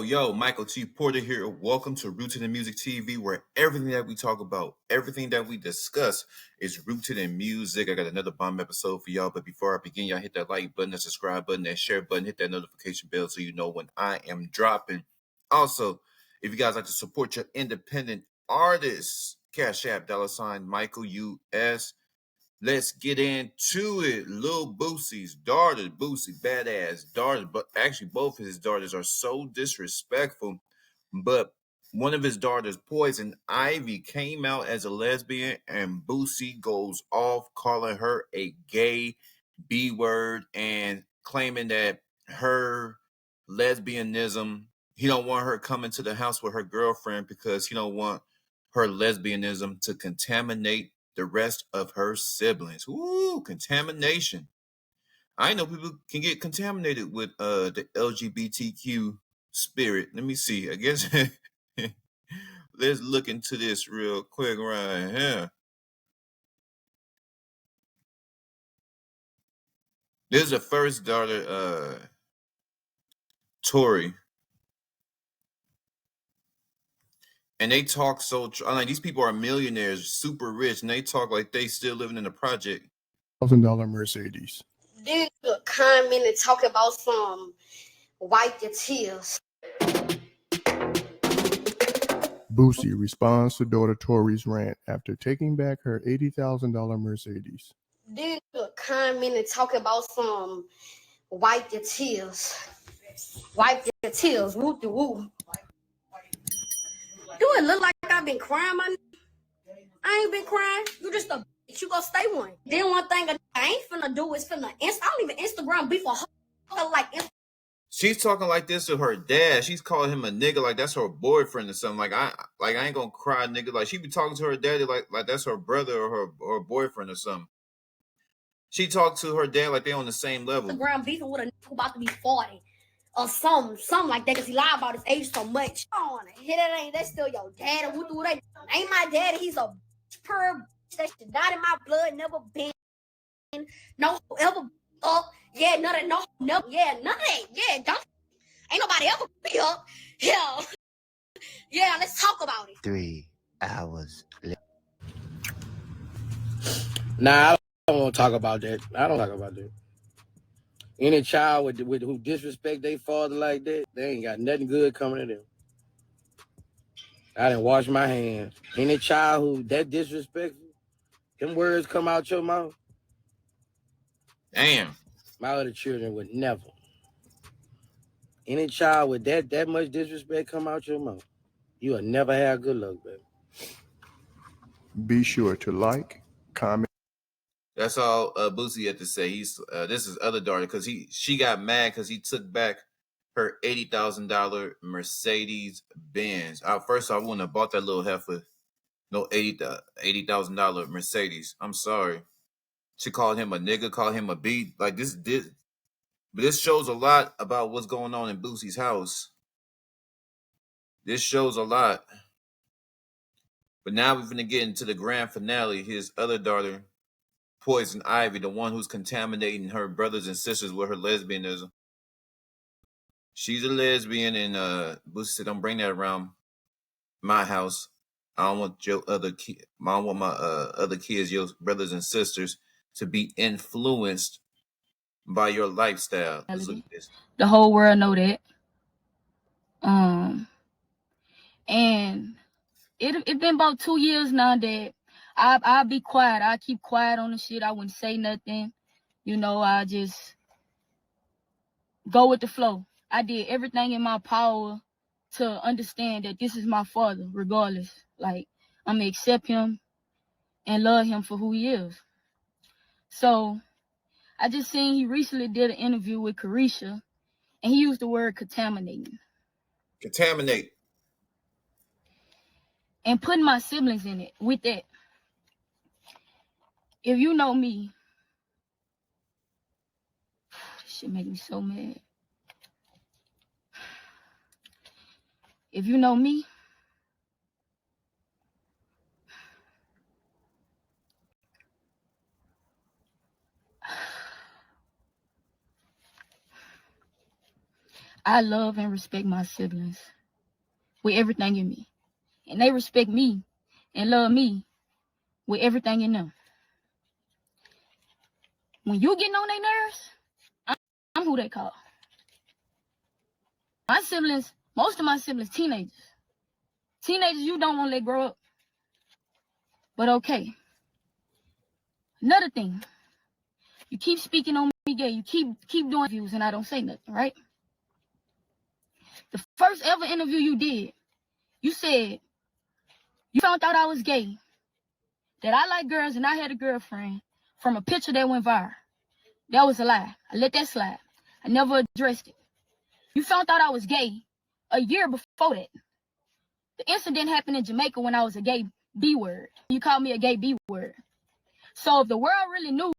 Yo, Michael T. Porter here. Welcome to Rooted in Music TV, where everything that we talk about, everything that we discuss is rooted in music. I got another bomb episode for y'all, but before I begin, y'all hit that like button, that subscribe button, that share button, hit that notification bell so you know when I am dropping. Also, if you guys like to support your independent artists, Cash App, $ Michael US. Let's get into it. Lil Boosie's daughter, Boosie, badass daughter, but actually both of his daughters are so disrespectful. But one of his daughters, Poison Ivy, came out as a lesbian, and Boosie goes off calling her a gay B word and claiming that her lesbianism, he don't want her coming to the house with her girlfriend because he don't want her lesbianism to contaminate the rest of her siblings. Ooh, contamination. I know people can get contaminated with the LGBTQ spirit. Let me see. I guess let's look into this real quick right here. This is the first daughter, Tori. And they talk so, like, these people are millionaires, super rich, and they talk like they still living in the project. $1,000 Mercedes. Nigga comment and talk about some wipe your tears. Boosie responds to daughter Tori's rant after taking back her $80,000 Mercedes. Nigga comment and talk about some wipe your tears. Wipe your tears. Woo de woo. Do it look like I've been crying, man? I ain't been crying. You just a bitch. You gonna stay one. Then one thing I ain't finna do is finna I don't even Instagram before her like. She's talking like this to her dad. She's calling him a nigga like that's her boyfriend or something. Like I ain't gonna cry, nigga. Like she be talking to her daddy like that's her brother or her boyfriend or something. She talked to her dad like they on the same level. Instagram beefing with a nigga who about to be 40 or something like that because he lied about his age so much. On it. Hit that ain't that's still your dad. Who do that? Ain't my daddy. He's a pure bitch. That shit not in my blood. Never been. No ever up. Yeah, none of no. Yeah, none of that. Yeah, don't. Ain't nobody ever be up. Yeah. Yeah, let's talk about it. 3 hours later. Nah, I don't want to talk about that. I don't talk about that. Any child with who disrespect their father like that, they ain't got nothing good coming to them. I didn't wash my hands. Any child who that disrespectful, them words come out your mouth. Damn. My other children would never. Any child with that much disrespect come out your mouth, you will never have good luck, baby. Be sure to like, comment. That's all Boosie had to say. He's this is other daughter because she got mad because he took back her $80,000 Mercedes Benz. First I wouldn't have bought that little heifer. No $80,000 Mercedes. I'm sorry. She called him a nigga, called him a B. Like this. But this shows a lot about what's going on in Boosie's house. This shows a lot. But now we're going to get into the grand finale. His other daughter, Poison Ivy, the one who's contaminating her brothers and sisters with her lesbianism. She's a lesbian, and Boosie said, "Don't bring that around my house. I don't want your other kid. I don't want my other kids, your brothers and sisters, to be influenced by your lifestyle." Let's look at this. The whole world know that. And it been about 2 years now that I'll be quiet. I keep quiet on the shit. I wouldn't say nothing. You know, I just go with the flow. I did everything in my power to understand that this is my father, regardless. Like, I'm gonna accept him and love him for who he is. So I just seen he recently did an interview with Carisha, and he used the word contaminating. Contaminate. And putting my siblings in it with that. If you know me, Shit make me so mad. If you know me, I love and respect my siblings with everything in me. And they respect me and love me with everything in them. When you getting on their nerves, I'm who they call. My siblings, most of my siblings, teenagers. Teenagers you don't want to let grow up. But okay. Another thing, you keep speaking on me gay. You keep doing views and I don't say nothing, right? The first ever interview you did, you said you found out I was gay, that I like girls and I had a girlfriend from a picture that went viral. That was a lie. I let that slide. I never addressed it. You found out I was gay a year before that. The incident happened in Jamaica when I was a gay B-word. You called me a gay B-word. So if the world really knew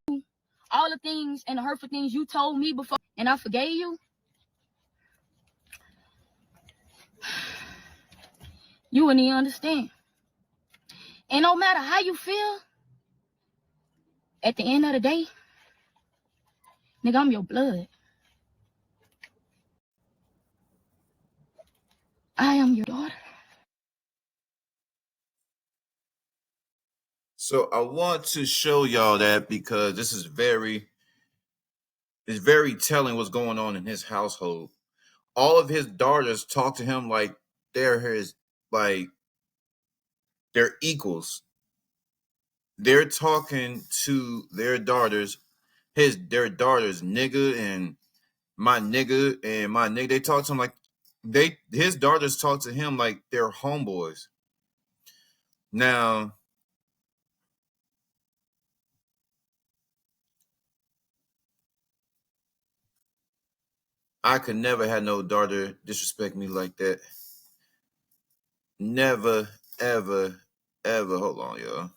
all the things and the hurtful things you told me before and I forgave you, you wouldn't even understand. And no matter how you feel, at the end of the day, nigga, I'm your blood. I am your daughter. So I want to show y'all that because this is it's very telling what's going on in his household. All of his daughters talk to him like they're they're equals. They're talking to their daughters, their daughters, nigga and my nigga and my nigga. They talk to him like his daughters talk to him like they're homeboys. Now, I could never have no daughter disrespect me like that. Never, ever, ever. Hold on, y'all.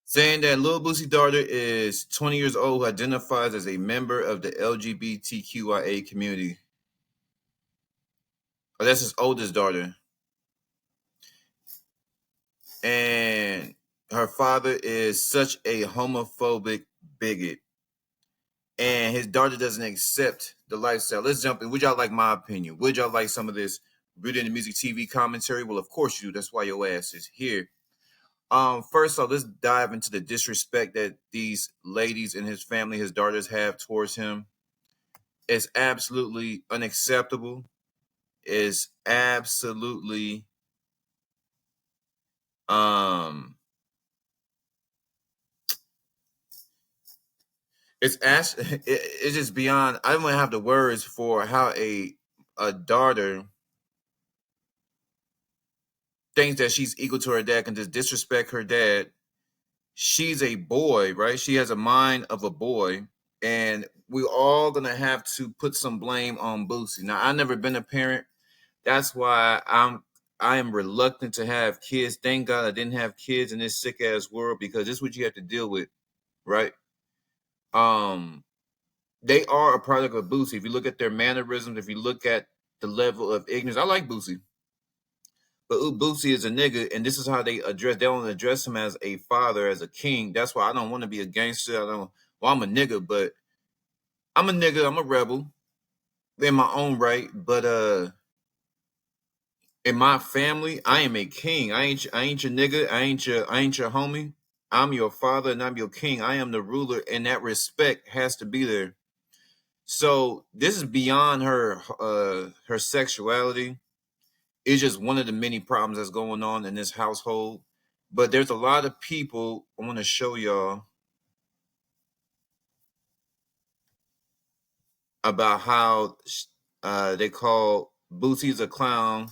Saying that Lil Boosie daughter is 20 years old, who identifies as a member of the LGBTQIA community. Oh, that's his oldest daughter. And her father is such a homophobic bigot. And his daughter doesn't accept the lifestyle. Let's jump in. Would y'all like my opinion? Would y'all like some of this Rooted in the Music TV commentary? Well, of course you do. That's why your ass is here. First off, let's dive into the disrespect that these ladies and his family, his daughters, have towards him. It's absolutely unacceptable. It's absolutely it's just beyond. I don't even have the words for how a daughter thinks that she's equal to her dad, can just disrespect her dad. She's a boy, right? She has a mind of a boy, and we're all gonna have to put some blame on Boosie. Now, I've never been a parent. That's why I am reluctant to have kids. Thank God I didn't have kids in this sick ass world, because this is what you have to deal with, right? They are a product of Boosie. If you look at their mannerisms, if you look at the level of ignorance, I like Boosie. But Boosie is a nigga, and this is how they don't address him as a father, as a king. That's why I don't want to be a gangster. I'm a nigga, but I'm a nigga, I'm a rebel in my own right. But in my family, I am a king. I ain't your nigga, I ain't your homie. I'm your father and I'm your king. I am the ruler, and that respect has to be there. So this is beyond her sexuality. It's just one of the many problems that's going on in this household. But there's a lot of people. I want to show y'all about how they call Boosie's a clown.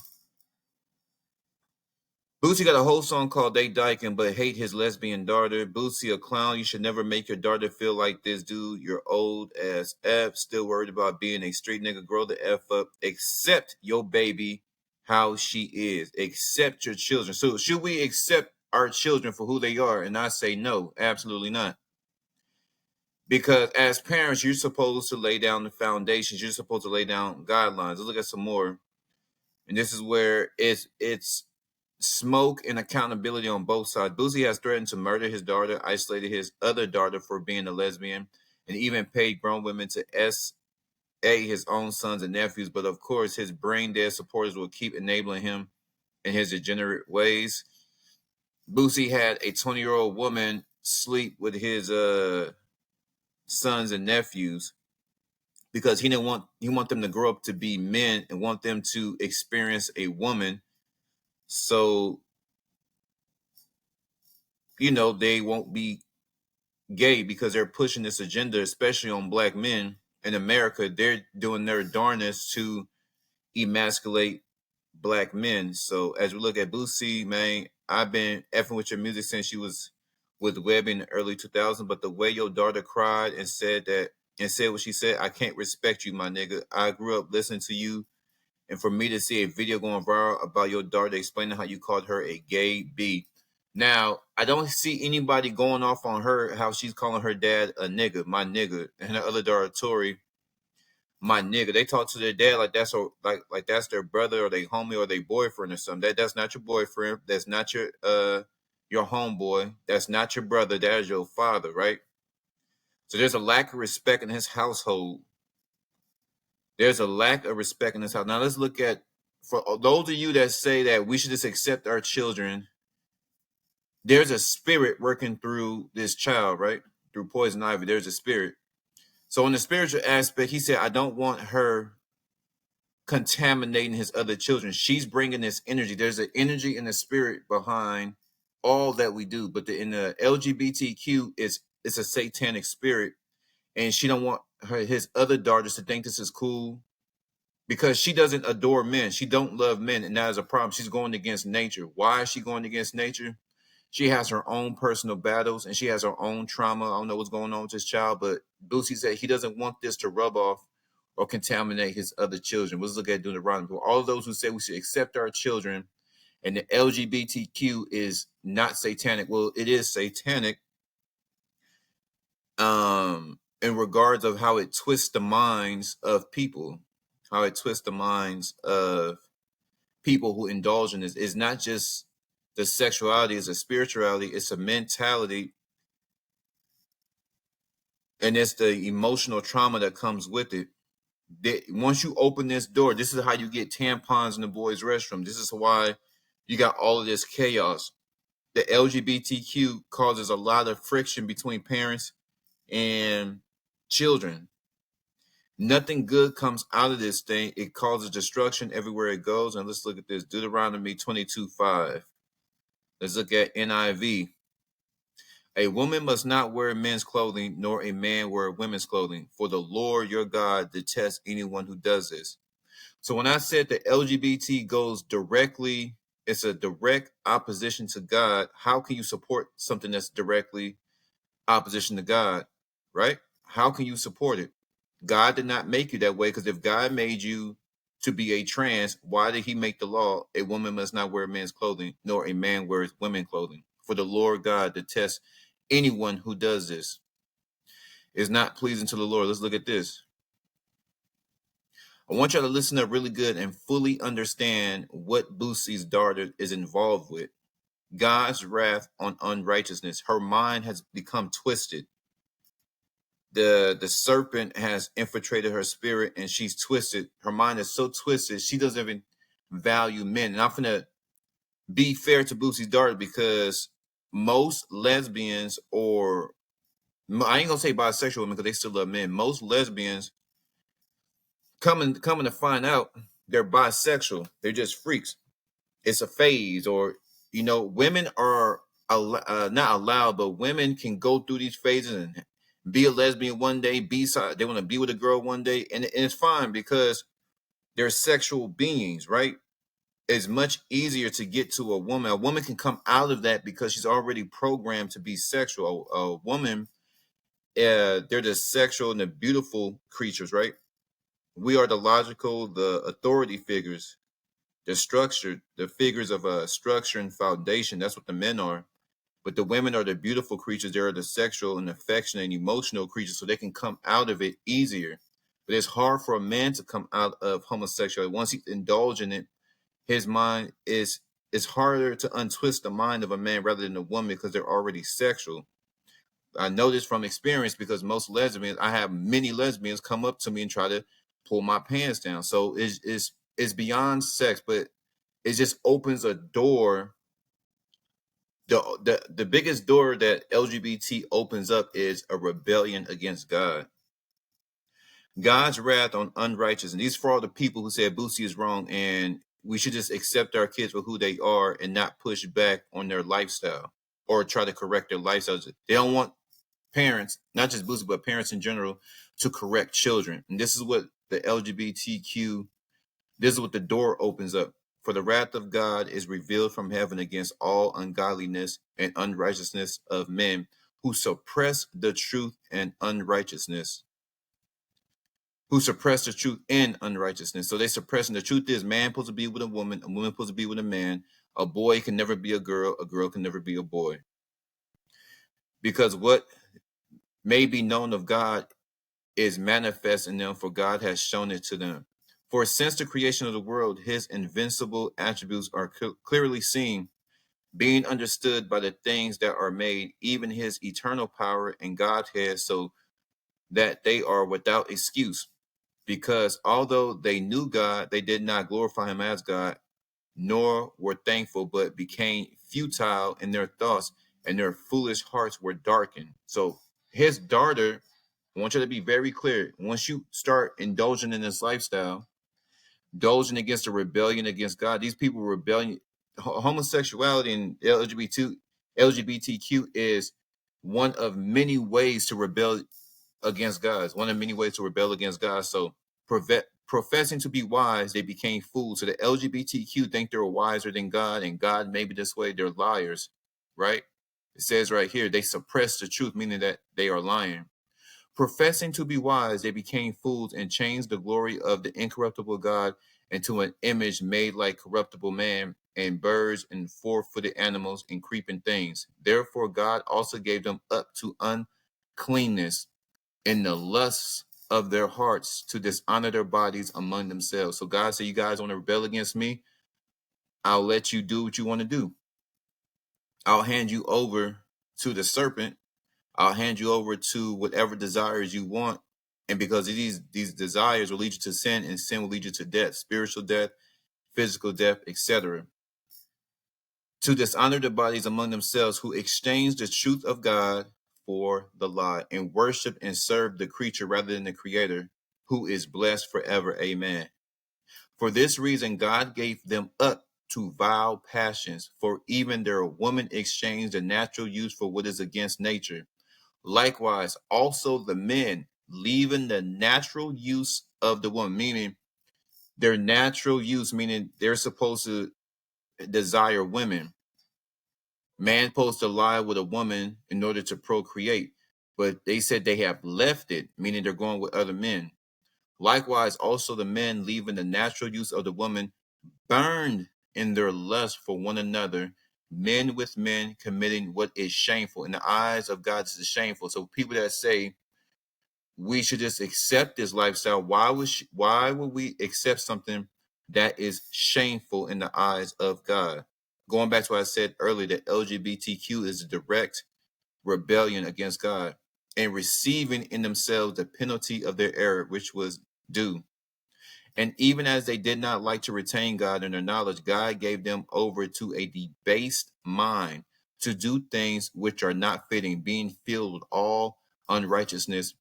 Boosie got a whole song called They Dyking, but hate his lesbian daughter. Boosie a clown. You should never make your daughter feel like this, dude. You're old as F. Still worried about being a street nigga. Grow the F up. Accept your baby how she is. Accept your children. So should we accept our children for who they are? And I say no, absolutely not. Because as parents, you're supposed to lay down the foundations. You're supposed to lay down guidelines. Let's look at some more. And this is where it's smoke and accountability on both sides. Boosie has threatened to murder his daughter, isolated his other daughter for being a lesbian, and even paid grown women to SA his own sons and nephews. But of course, his brain dead supporters will keep enabling him in his degenerate ways. Boosie had a 20-year-old woman sleep with his sons and nephews because he want them to grow up to be men and want them to experience a woman. So, they won't be gay because they're pushing this agenda, especially on black men in America. They're doing their darnest to emasculate black men. So as we look at Boosie, man, I've been effing with your music since you was with Webby in the early 2000s, but the way your daughter cried and said what she said, I can't respect you, my nigga. I grew up listening to you. And for me to see a video going viral about your daughter explaining how you called her a gay B. Now, I don't see anybody going off on her, how she's calling her dad a nigga, my nigga, and her other daughter, Tori, my nigga. They talk to their dad like that's like that's their brother or their homie or their boyfriend or something. That's not your boyfriend. That's not your homeboy. That's not your brother. That is your father, right? So there's a lack of respect in his household. There's a lack of respect in this house. Now let's look at, for those of you that say that we should just accept our children, there's a spirit working through this child, right? Through Poison Ivy, there's a spirit. So in the spiritual aspect, he said, I don't want her contaminating his other children. She's bringing this energy. There's an energy and a spirit behind all that we do. But in the LGBTQ, it's a satanic spirit. And she don't want his other daughters to think this is cool because she doesn't adore men. She don't love men, and that is a problem. She's going against nature. Why is she going against nature? She has her own personal battles, and she has her own trauma. I don't know what's going on with this child, but Boosie said he doesn't want this to rub off or contaminate his other children. Let's look at Deuteronomy. All of those who say we should accept our children and the LGBTQ is not satanic. Well, it is satanic. In regards of how it twists the minds of people, how it twists the minds of people who indulge in this. It's not just the sexuality, it's a spirituality, it's a mentality, and it's the emotional trauma that comes with it. Once you open this door, this is how you get tampons in the boys' restroom. This is why you got all of this chaos. The LGBTQ causes a lot of friction between parents and children. Nothing good comes out of this thing. It causes destruction everywhere it goes. And let's look at this. Deuteronomy 22:5. Let's look at NIV. A woman must not wear men's clothing, nor a man wear women's clothing. For the Lord your God detests anyone who does this. So when I said the LGBT goes directly, it's a direct opposition to God. How can you support something that's directly opposition to God, right? How can you support it? God did not make you that way, because if God made you to be a trans, why did he make the law? A woman must not wear men's clothing, nor a man wears women's clothing. For the Lord God detests anyone who does this. It's not pleasing to the Lord. Let's look at this. I want y'all to listen up really good and fully understand what Boosie's daughter is involved with. God's wrath on unrighteousness. Her mind has become twisted. The serpent has infiltrated her spirit and she's twisted. Her mind is so twisted, she doesn't even value men. And I'm going to be fair to Boosie's daughter, because most lesbians, or I ain't going to say bisexual women because they still love men. Most lesbians coming to find out they're bisexual. They're just freaks. It's a phase, or, women are not allowed, but women can go through these phases and be a lesbian one day, they want to be with a girl one day, and it's fine because they're sexual beings, right? it's much easier to get to a woman. A woman can come out of that because she's already programmed to be sexual. A woman, they're the sexual and the beautiful creatures, right? We are the logical, the authority figures, the structure, the figures of a structure and foundation. That's what the men are. But the women are the beautiful creatures. They are the sexual and affectionate and emotional creatures, so they can come out of it easier. But it's hard for a man to come out of homosexuality. Once he indulge in it, his mind is it's harder to untwist the mind of a man rather than a woman because they're already sexual. I know this from experience because most lesbians, I have many lesbians come up to me and try to pull my pants down. So it's beyond sex, but it just opens a door. The biggest door that LGBT opens up is a rebellion against God. God's wrath on unrighteous. And these for all the people who said Boosie is wrong and we should just accept our kids for who they are and not push back on their lifestyle or try to correct their lifestyles. They don't want parents, not just Boosie, but parents in general, to correct children. And this is what the LGBTQ, this is what the door opens up. For the wrath of God is revealed from heaven against all ungodliness and unrighteousness of men who suppress the truth and unrighteousness. Who suppress the truth and unrighteousness. So they suppressing the truth is man supposed to be with a woman supposed to be with a man. A boy can never be a girl can never be a boy. Because what may be known of God is manifest in them, for God has shown it to them. For since the creation of the world, his invincible attributes are clearly seen, being understood by the things that are made, even his eternal power and Godhead, so that they are without excuse. Because although they knew God, they did not glorify him as God, nor were thankful, but became futile in their thoughts, and their foolish hearts were darkened. So his daughter, I want you to be very clear. Once you start indulging in this lifestyle, indulging against a rebellion against God, these people rebellion, homosexuality and LGBTQ is one of many ways to rebel against God. It's one of many ways to rebel against God. So professing to be wise, they became fools. So the LGBTQ think they're wiser than God, and God may be this way. They're liars, right? It says right here, they suppress the truth, meaning that they are lying. Professing to be wise, they became fools and changed the glory of the incorruptible God into an image made like corruptible man and birds and four-footed animals and creeping things. Therefore, God also gave them up to uncleanness in the lusts of their hearts to dishonor their bodies among themselves. So God said, you guys want to rebel against me? I'll let you do what you want to do. I'll hand you over to the serpent. I'll hand you over to whatever desires you want. And because of these desires will lead you to sin, and sin will lead you to death, spiritual death, physical death, etc. To dishonor their bodies among themselves, who exchange the truth of God for the lie, and worship and serve the creature rather than the creator, who is blessed forever. Amen. For this reason, God gave them up to vile passions, for even their woman exchanged the natural use for what is against nature. Likewise, also the men, leaving the natural use of the woman, meaning their natural use, meaning they're supposed to desire women. Man supposed to lie with a woman in order to procreate, but they said they have left it, meaning they're going with other men. Likewise, also the men, leaving the natural use of the woman, burned in their lust for one another, men with men, committing what is shameful. In the eyes of God, this is shameful. So people that say we should just accept this lifestyle, why would we accept something that is shameful in the eyes of God? Going back to what I said earlier, that LGBTQ is a direct rebellion against God and receiving in themselves the penalty of their error, which was due. And even as they did not like to retain God in their knowledge, God gave them over to a debased mind to do things which are not fitting, being filled with all unrighteousness,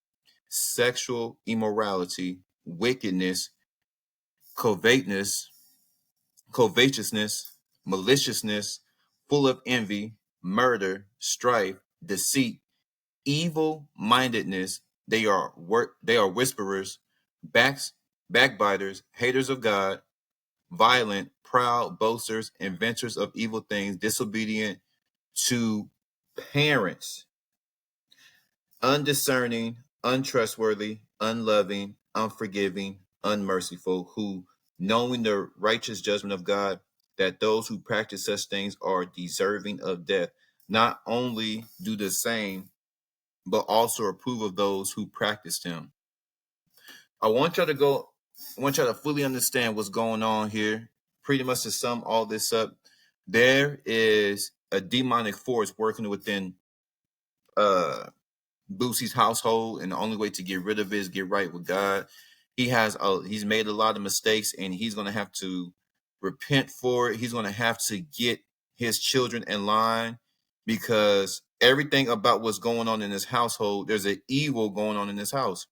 sexual immorality, wickedness, covetousness, maliciousness, full of envy, murder, strife, deceit, evil-mindedness. They are whisperers, backbiters, haters of God, violent, proud, boasters, inventors of evil things, disobedient to parents, undiscerning, untrustworthy, unloving, unforgiving, unmerciful, who, knowing the righteous judgment of God, that those who practice such things are deserving of death, not only do the same, but also approve of those who practice them. I want y'all to fully understand what's going on here. Pretty much to sum all this up, there is a demonic force working within Boosie's household, and the only way to get rid of it is get right with God. He's made a lot of mistakes, and he's gonna have to repent for it. He's gonna have to get his children in line, because everything about what's going on in this household, there's an evil going on in this house.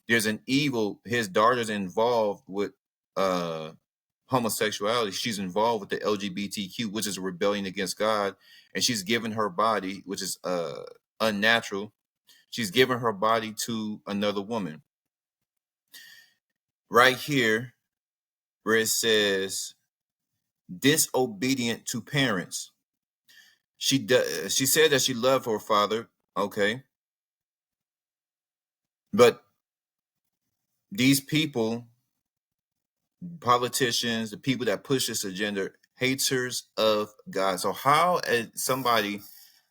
There's an evil. His daughter's involved with homosexuality. She's involved with the LGBTQ, which is a rebellion against God, and she's given her body, which is unnatural. She's given her body to another woman. Right here, where it says disobedient to parents. She said that she loved her father, okay, but these people, politicians, the people that push this agenda, haters of God. So how, as somebody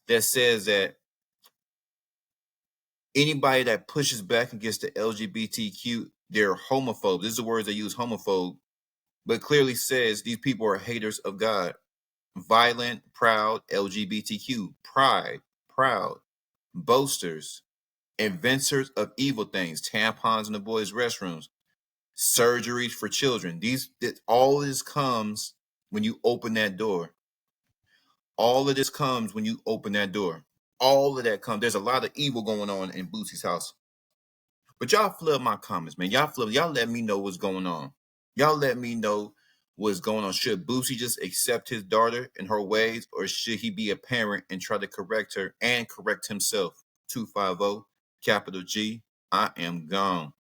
that says that anybody that pushes back against the LGBTQ, they're homophobes. This is the words they use, homophobe, but clearly says these people are haters of God. Violent, proud, LGBTQ, pride, proud, boasters, inventors of evil things, tampons in the boys' restrooms, surgeries for children. All of this comes when you open that door. All of this comes when you open that door. All of that comes. There's a lot of evil going on in Boosie's house. But y'all flood my comments, man. Y'all let me know what's going on. Y'all let me know what's going on. Should Boosie just accept his daughter and her ways, or should he be a parent and try to correct her and correct himself? 250, capital G. I am gone.